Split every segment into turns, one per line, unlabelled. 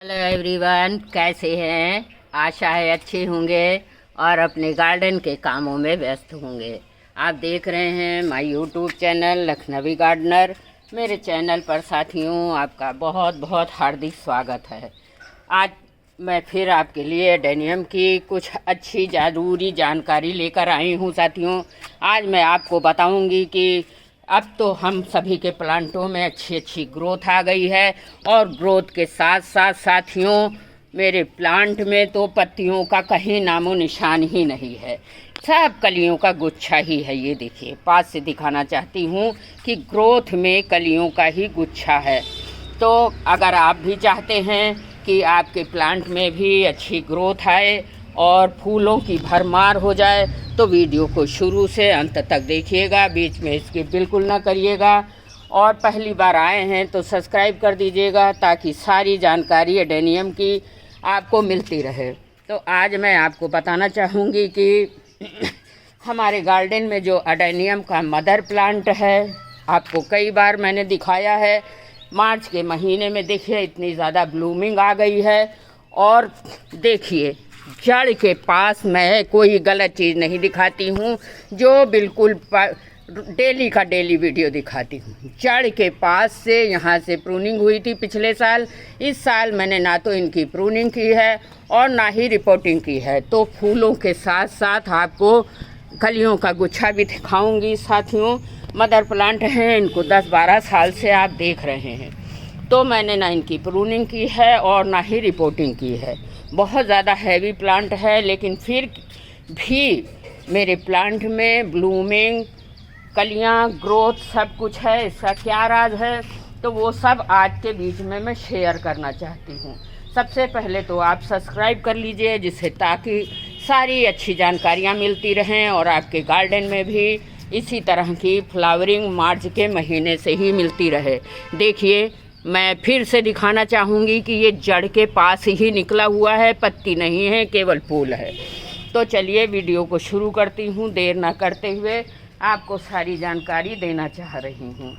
Hello everyone, कैसे हैं? आशा है अच्छे होंगे और अपने गार्डन के कामों में व्यस्त होंगे। आप देख रहे हैं my YouTube channel Lakhnavi gardener. मेरे चैनल पर साथियों आपका बहुत बहुत हार्दिक स्वागत है। आज मैं फिर आपके लिए एडेनियम की कुछ अच्छी ज़रूरी जानकारी लेकर आई हूँ साथियों। आज मैं आपको बताऊँगी कि अब तो हम सभी के प्लांटों में अच्छी अच्छी ग्रोथ आ गई है और ग्रोथ के साथ साथ साथियों मेरे प्लांट में तो पत्तियों का कहीं नामो निशान ही नहीं है, सब कलियों का गुच्छा ही है। ये देखिए, पास से दिखाना चाहती हूँ कि ग्रोथ में कलियों का ही गुच्छा है। तो अगर आप भी चाहते हैं कि आपके प्लांट में भी अच्छी ग्रोथ आए और फूलों की भरमार हो जाए तो वीडियो को शुरू से अंत तक देखिएगा, बीच में स्किप बिल्कुल ना करिएगा। और पहली बार आए हैं तो सब्सक्राइब कर दीजिएगा ताकि सारी जानकारी एडेनियम की आपको मिलती रहे। तो आज मैं आपको बताना चाहूँगी कि हमारे गार्डन में जो एडेनियम का मदर प्लांट है, आपको कई बार मैंने दिखाया है। मार्च के महीने में देखिए इतनी ज़्यादा ब्लूमिंग आ गई है। और देखिए, जड़ के पास मैं कोई गलत चीज़ नहीं दिखाती हूँ, जो बिल्कुल डेली का डेली वीडियो दिखाती हूँ। जड़ के पास से यहाँ से प्रूनिंग हुई थी पिछले साल। इस साल मैंने ना तो इनकी प्रूनिंग की है और ना ही रिपोर्टिंग की है। तो फूलों के साथ साथ आपको कलियों का गुच्छा भी दिखाऊंगी साथियों। मदर प्लांट हैं, इनको 10-12 साल से आप देख रहे हैं। तो मैंने ना इनकी प्रूनिंग की है और ना ही रिपोर्टिंग की है। बहुत ज़्यादा हैवी प्लांट है, लेकिन फिर भी मेरे प्लांट में ब्लूमिंग, कलियां, ग्रोथ सब कुछ है। इसका क्या राज है तो वो सब आज के बीच में मैं शेयर करना चाहती हूँ। सबसे पहले तो आप सब्सक्राइब कर लीजिए, जिससे ताकि सारी अच्छी जानकारियाँ मिलती रहें और आपके गार्डन में भी इसी तरह की फ्लावरिंग मार्च के महीने से ही मिलती रहे। देखिए, मैं फिर से दिखाना चाहूँगी कि ये जड़ के पास ही निकला हुआ है, पत्ती नहीं है, केवल फूल है। तो चलिए वीडियो को शुरू करती हूँ। देर ना करते हुए आपको सारी जानकारी देना चाह रही हूँ।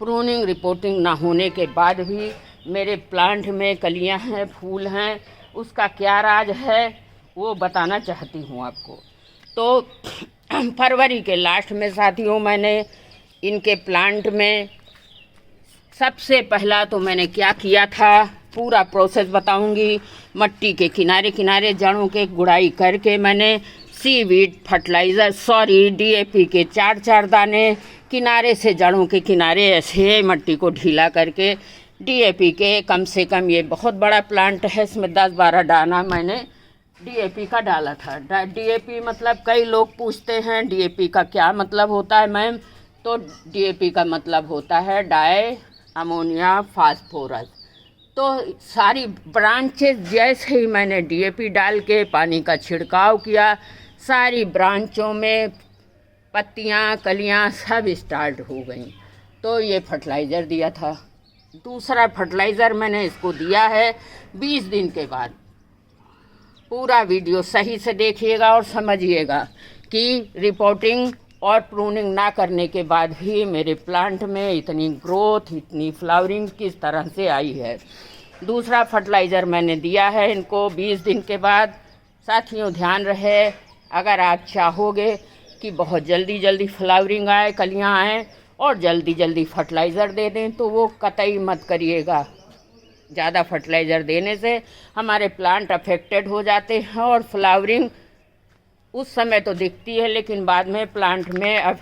प्रूनिंग रिपोर्टिंग ना होने के बाद भी मेरे प्लांट में कलियाँ हैं, फूल हैं, उसका क्या राज है वो बताना चाहती हूँ आपको। तो फरवरी के लास्ट में साथियों मैंने इनके प्लांट में सबसे पहला तो मैंने क्या किया था, पूरा प्रोसेस बताऊंगी। मट्टी के किनारे किनारे जड़ों के गुड़ाई करके मैंने सीवीड फर्टिलाइज़र डीएपी के 4-4 दाने किनारे से जड़ों के किनारे ऐसे मट्टी को ढीला करके डीएपी के कम से कम, ये बहुत बड़ा प्लांट है, इसमें 10-12 दाना मैंने डीएपी का डाला था। डीएपी मतलब कई लोग पूछते हैं डीएपी का क्या मतलब होता है मैम। तो डीएपी का मतलब होता है डाई अमोनिया फास्फोरस। तो सारी ब्रांचेस जैसे ही मैंने डीएपी डाल के पानी का छिड़काव किया, सारी ब्रांचों में पत्तियां, कलियां सब स्टार्ट हो गई। तो ये फर्टिलाइज़र दिया था। दूसरा फर्टिलाइज़र मैंने इसको दिया है 20 दिन के बाद। पूरा वीडियो सही से देखिएगा और समझिएगा कि रिपोर्टिंग और प्रूनिंग ना करने के बाद भी मेरे प्लांट में इतनी ग्रोथ, इतनी फ्लावरिंग किस तरह से आई है। दूसरा फर्टिलाइज़र मैंने दिया है इनको 20 दिन के बाद। साथियों ध्यान रहे, अगर आप चाहोगे कि बहुत जल्दी जल्दी फ्लावरिंग आए, कलियां आएँ और जल्दी जल्दी फर्टिलाइज़र दे दें तो वो कतई मत करिएगा। ज़्यादा फर्टिलाइज़र देने से हमारे प्लांट अफेक्टेड हो जाते हैं और फ्लावरिंग उस समय तो दिखती है, लेकिन बाद में प्लांट में अब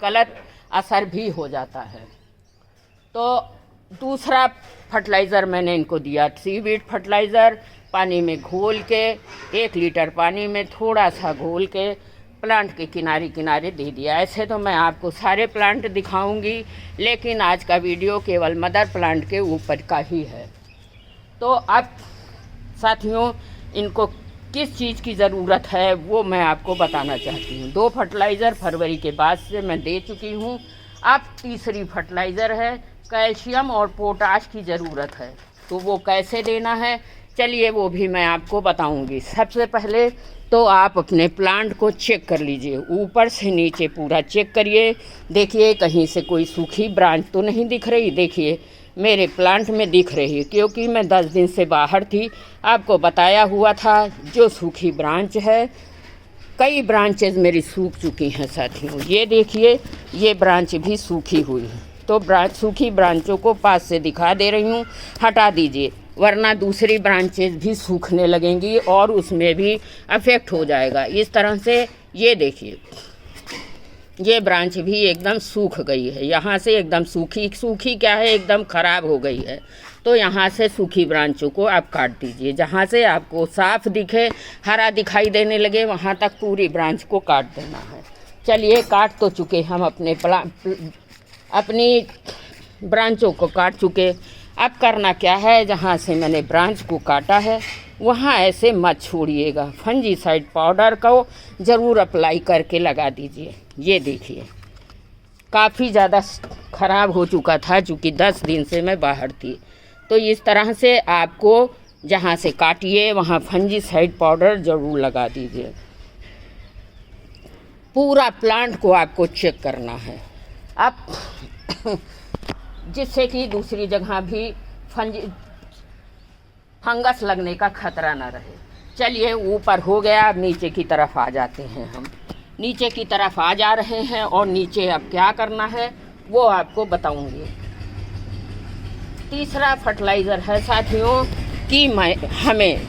गलत असर भी हो जाता है। तो दूसरा फर्टिलाइज़र मैंने इनको दिया सीवीड फर्टिलाइज़र, पानी में घोल के 1 लीटर पानी में थोड़ा सा घोल के प्लांट के किनारे किनारे दे दिया। ऐसे तो मैं आपको सारे प्लांट दिखाऊंगी, लेकिन आज का वीडियो केवल मदर प्लांट के ऊपर का ही है। तो अब साथियों इनको किस चीज़ की ज़रूरत है वो मैं आपको बताना चाहती हूँ। 2 फर्टिलाइज़र फरवरी के बाद से मैं दे चुकी हूँ। अब तीसरी फर्टिलाइज़र है, कैल्शियम और पोटाश की ज़रूरत है। तो वो कैसे देना है चलिए वो भी मैं आपको बताऊँगी। सबसे पहले तो आप अपने प्लांट को चेक कर लीजिए, ऊपर से नीचे पूरा चेक करिए। देखिए कहीं से कोई सूखी ब्रांच तो नहीं दिख रही। देखिए मेरे प्लांट में दिख रही है, क्योंकि मैं 10 दिन से बाहर थी। आपको बताया हुआ था जो सूखी ब्रांच है, कई ब्रांचेज मेरी सूख चुकी हैं साथियों। ये देखिए, ये ब्रांच भी सूखी हुई है। तो सूखी ब्रांचों को पास से दिखा दे रही हूँ, हटा दीजिए, वरना दूसरी ब्रांचेज भी सूखने लगेंगी और उसमें भी अफेक्ट हो जाएगा। इस तरह से ये देखिए, ये ब्रांच भी एकदम सूख गई है। यहाँ से एकदम सूखी क्या है, एकदम ख़राब हो गई है। तो यहाँ से सूखी ब्रांचों को आप काट दीजिए। जहाँ से आपको साफ दिखे, हरा दिखाई देने लगे, वहाँ तक पूरी ब्रांच को काट देना है। चलिए, काट तो चुके हम अपनी ब्रांचों को काट चुके। अब करना क्या है, जहाँ से मैंने ब्रांच को काटा है वहाँ ऐसे मत छोड़िएगा। फंजीसाइड पाउडर को ज़रूर अप्लाई करके लगा दीजिए। ये देखिए, काफ़ी ज़्यादा ख़राब हो चुका था, चूँकि 10 दिन से मैं बाहर थी। तो इस तरह से आपको जहाँ से काटिए वहाँ फंजीसाइड पाउडर ज़रूर लगा दीजिए। पूरा प्लांट को आपको चेक करना है अब, जिससे कि दूसरी जगह भी फंगस लगने का खतरा ना रहे। चलिए, ऊपर हो गया, अब नीचे की तरफ आ जाते हैं। हम नीचे की तरफ आ जा रहे हैं और नीचे अब क्या करना है वो आपको बताऊंगी। तीसरा फर्टिलाइज़र है साथियों कि हमें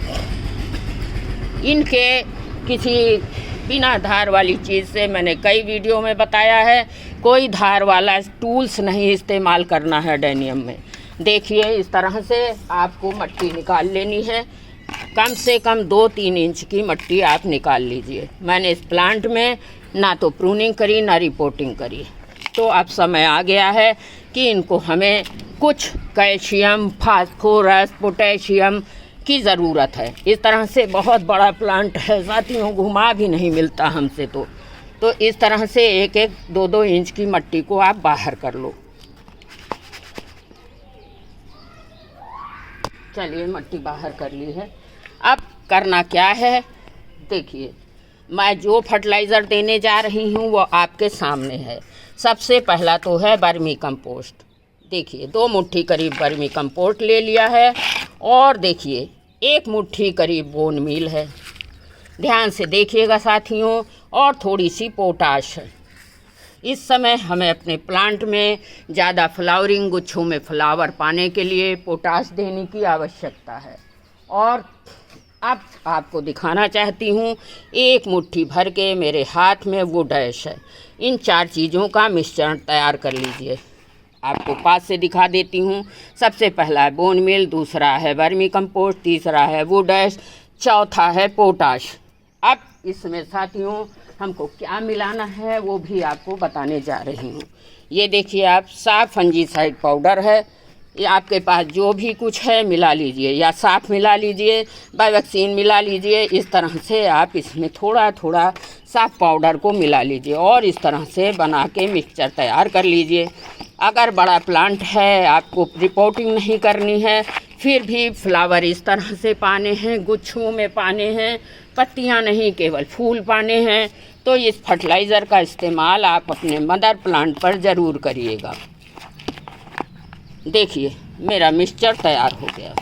इनके किसी बिना धार वाली चीज़ से, मैंने कई वीडियो में बताया है, कोई धार वाला टूल्स नहीं इस्तेमाल करना है एडेनियम में। देखिए, इस तरह से आपको मट्टी निकाल लेनी है। कम से कम 2-3 इंच की मट्टी आप निकाल लीजिए। मैंने इस प्लांट में ना तो प्रूनिंग करी ना रिपोर्टिंग करी। तो अब समय आ गया है कि इनको हमें कुछ कैल्शियम, फास्फोरस, पोटेशियम की ज़रूरत है। इस तरह से बहुत बड़ा प्लांट है साथियों, घुमा भी नहीं मिलता हमसे। तो इस तरह से 1-1, 2-2 इंच की मट्टी को आप बाहर कर लो। चलिए, मट्टी बाहर कर ली है। अब करना क्या है, देखिए, मैं जो फर्टिलाइज़र देने जा रही हूँ वो आपके सामने है। सबसे पहला तो है वर्मी कंपोस्ट। देखिए, 2 मुट्ठी करीब वर्मी कंपोस्ट ले लिया है और देखिए 1 मुट्ठी करीब बोन मील है। ध्यान से देखिएगा साथियों, और थोड़ी सी पोटाश है। इस समय हमें अपने प्लांट में ज़्यादा फ्लावरिंग, गुच्छों में फ्लावर पाने के लिए पोटाश देने की आवश्यकता है। और अब आपको दिखाना चाहती हूँ, 1 मुट्ठी भर के मेरे हाथ में वो डैश है। इन 4 चीज़ों का मिश्रण तैयार कर लीजिए। आपको पास से दिखा देती हूँ। सबसे पहला है बोन मील, दूसरा है वर्मी कंपोस्ट, तीसरा है वो डैश, चौथा है पोटाश। अब इसमें साथियों हमको क्या मिलाना है वो भी आपको बताने जा रही हूँ। ये देखिए, आप साफ फंजीसाइड पाउडर है, ये आपके पास जो भी कुछ है मिला लीजिए, या साफ मिला लीजिए, बाइवैक्सीन मिला लीजिए। इस तरह से आप इसमें थोड़ा थोड़ा साफ पाउडर को मिला लीजिए और इस तरह से बना के मिक्सचर तैयार कर लीजिए। अगर बड़ा प्लांट है, आपको रिपोर्टिंग नहीं करनी है, फिर भी फ्लावर इस तरह से पाने हैं, गुच्छों में पाने हैं, पत्तियां नहीं केवल फूल पाने हैं, तो इस फर्टिलाइज़र का इस्तेमाल आप अपने मदर प्लांट पर ज़रूर करिएगा। देखिए, मेरा मिक्सचर तैयार हो गया।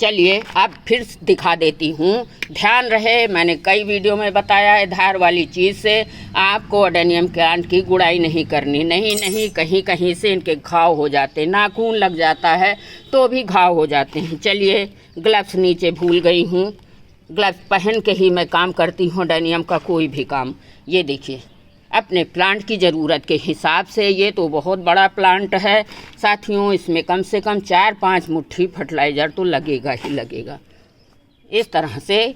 चलिए, अब फिर दिखा देती हूँ। ध्यान रहे, मैंने कई वीडियो में बताया है, धार वाली चीज़ से आपको एडेनियम प्लांट की गुड़ाई नहीं करनी। नहीं, कहीं कहीं से इनके घाव हो जाते, नाखून लग जाता है तो भी घाव हो जाते हैं। चलिए, ग्लव्स नीचे भूल गई हूँ, ग्लव्स पहन के ही मैं काम करती हूँ एडेनियम का कोई भी काम। ये देखिए, अपने प्लांट की ज़रूरत के हिसाब से, ये तो बहुत बड़ा प्लांट है साथियों, इसमें कम से कम 4-5 मुट्ठी फर्टिलाइज़र तो लगेगा ही लगेगा। इस तरह से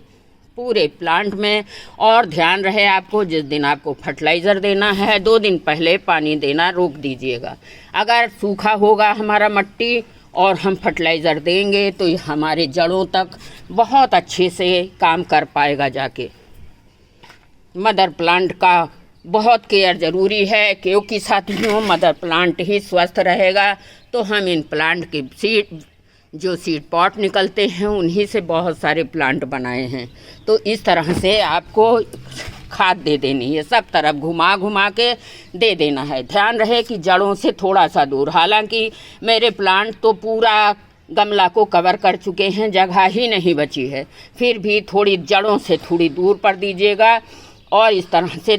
पूरे प्लांट में। और ध्यान रहे आपको, जिस दिन आपको फर्टिलाइज़र देना है 2 दिन पहले पानी देना रोक दीजिएगा। अगर सूखा होगा हमारा मट्टी और हम फर्टिलाइज़र देंगे तो हमारे जड़ों तक बहुत अच्छे से काम कर पाएगा जाके। मदर प्लांट का बहुत केयर ज़रूरी है, क्योंकि साथियों मदर प्लांट ही स्वस्थ रहेगा तो हम इन प्लांट के सीड पॉट निकलते हैं उन्हीं से बहुत सारे प्लांट बनाए हैं। तो इस तरह से आपको खाद दे देनी है, सब तरफ घुमा घुमा के दे देना है। ध्यान रहे कि जड़ों से थोड़ा सा दूर। हालांकि मेरे प्लांट तो पूरा गमला को कवर कर चुके हैं, जगह ही नहीं बची है, फिर भी थोड़ी जड़ों से थोड़ी दूर पर दीजिएगा और इस तरह से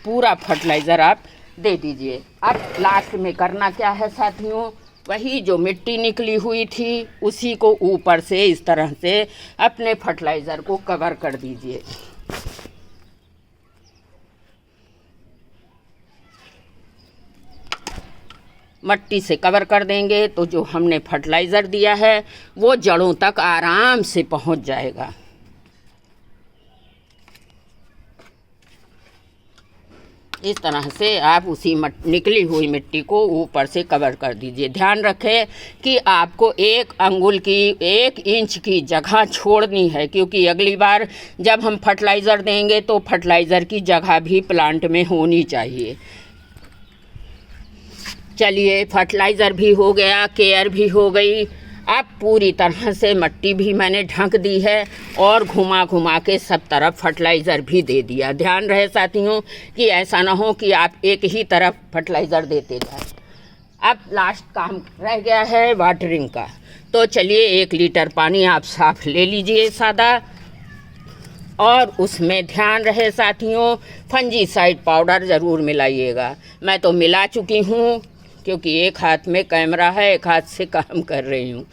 पूरा फर्टिलाइज़र आप दे दीजिए। अब लास्ट में करना क्या है साथियों, वही जो मिट्टी निकली हुई थी उसी को ऊपर से इस तरह से अपने फर्टिलाइज़र को कवर कर दीजिए। मिट्टी से कवर कर देंगे तो जो हमने फर्टिलाइज़र दिया है वो जड़ों तक आराम से पहुंच जाएगा। इस तरह से आप उसी निकली हुई मिट्टी को ऊपर से कवर कर दीजिए। ध्यान रखें कि आपको 1 इंच की जगह छोड़नी है, क्योंकि अगली बार जब हम फर्टिलाइज़र देंगे तो फर्टिलाइज़र की जगह भी प्लांट में होनी चाहिए। चलिए, फर्टिलाइज़र भी हो गया, केयर भी हो गई। अब पूरी तरह से मिट्टी भी मैंने ढक दी है और घुमा घुमा के सब तरफ फर्टिलाइज़र भी दे दिया। ध्यान रहे साथियों कि ऐसा ना हो कि आप एक ही तरफ फर्टिलाइज़र देते जाए। अब लास्ट काम रह गया है वाटरिंग का। तो चलिए 1 लीटर पानी आप साफ ले लीजिए सादा, और उसमें ध्यान रहे साथियों फंजीसाइड पाउडर ज़रूर मिलाइएगा। मैं तो मिला चुकी हूँ, क्योंकि एक हाथ में कैमरा है, एक हाथ से काम कर रही हूँ।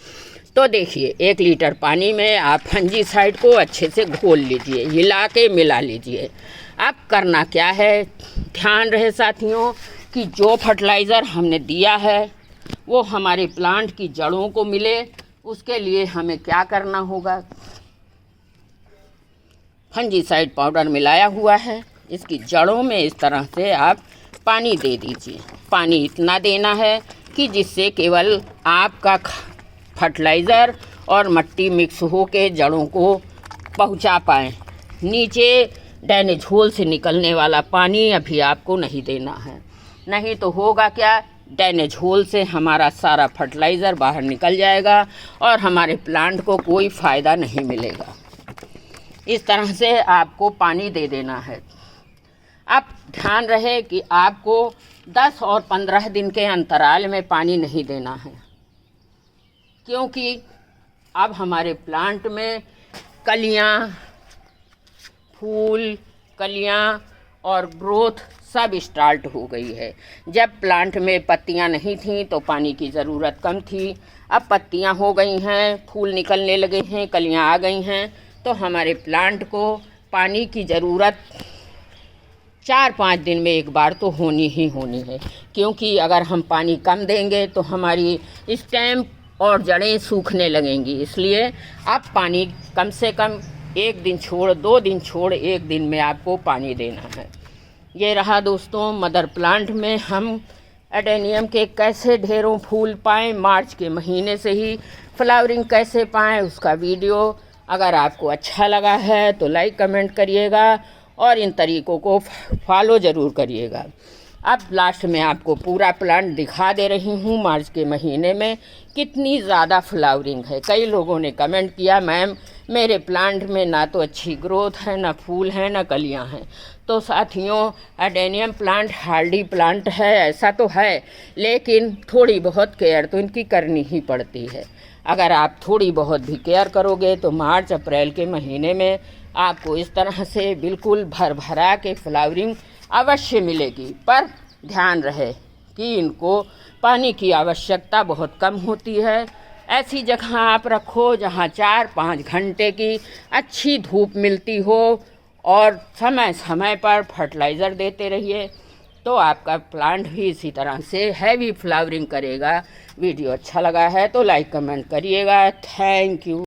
तो देखिए 1 लीटर पानी में आप फंजीसाइड को अच्छे से घोल लीजिए, हिला के मिला लीजिए। अब करना क्या है, ध्यान रहे साथियों कि जो फर्टिलाइज़र हमने दिया है वो हमारे प्लांट की जड़ों को मिले। उसके लिए हमें क्या करना होगा, फंजीसाइड पाउडर मिलाया हुआ है, इसकी जड़ों में इस तरह से आप पानी दे दीजिए। पानी इतना देना है कि जिससे केवल आपका फर्टिलाइज़र और मिट्टी मिक्स हो के जड़ों को पहुंचा पाए। नीचे ड्रेनेज होल से निकलने वाला पानी अभी आपको नहीं देना है, नहीं तो होगा क्या, ड्रेनेज होल से हमारा सारा फर्टिलाइज़र बाहर निकल जाएगा और हमारे प्लांट को कोई फ़ायदा नहीं मिलेगा। इस तरह से आपको पानी दे देना है। अब ध्यान रहे कि आपको 10 और 15 दिन के अंतराल में पानी नहीं देना है, क्योंकि अब हमारे प्लांट में कलियां, फूल, कलियां और ग्रोथ सब स्टार्ट हो गई है। जब प्लांट में पत्तियां नहीं थीं तो पानी की ज़रूरत कम थी, अब पत्तियां हो गई हैं, फूल निकलने लगे हैं, कलियां आ गई हैं, तो हमारे प्लांट को पानी की ज़रूरत 4-5 दिन में एक बार तो होनी ही होनी है। क्योंकि अगर हम पानी कम देंगे तो हमारी स्टेम और जड़ें सूखने लगेंगी। इसलिए आप पानी कम से कम 1 दिन छोड़, 2 दिन छोड़ 1 दिन में आपको पानी देना है। ये रहा दोस्तों मदर प्लांट में हम एडेनियम के कैसे ढेरों फूल पाएँ, मार्च के महीने से ही फ्लावरिंग कैसे पाएँ, उसका वीडियो अगर आपको अच्छा लगा है तो लाइक कमेंट करिएगा और इन तरीक़ों को फॉलो ज़रूर करिएगा। अब लास्ट में आपको पूरा प्लांट दिखा दे रही हूँ मार्च के महीने में कितनी ज़्यादा फ्लावरिंग है। कई लोगों ने कमेंट किया मैम मेरे प्लांट में ना तो अच्छी ग्रोथ है, ना फूल हैं, ना कलियाँ हैं। तो साथियों एडेनियम प्लांट हार्डी प्लांट है, ऐसा तो है, लेकिन थोड़ी बहुत केयर तो इनकी करनी ही पड़ती है। अगर आप थोड़ी बहुत भी केयर करोगे तो मार्च अप्रैल के महीने में आपको इस तरह से बिल्कुल भर भरा के फ्लावरिंग अवश्य मिलेगी। पर ध्यान रहे कि इनको पानी की आवश्यकता बहुत कम होती है। ऐसी जगह आप रखो जहाँ 4-5 घंटे की अच्छी धूप मिलती हो और समय समय पर फर्टिलाइज़र देते रहिए, तो आपका प्लांट भी इसी तरह से हैवी फ्लावरिंग करेगा। वीडियो अच्छा लगा है तो लाइक कमेंट करिएगा। Thank you.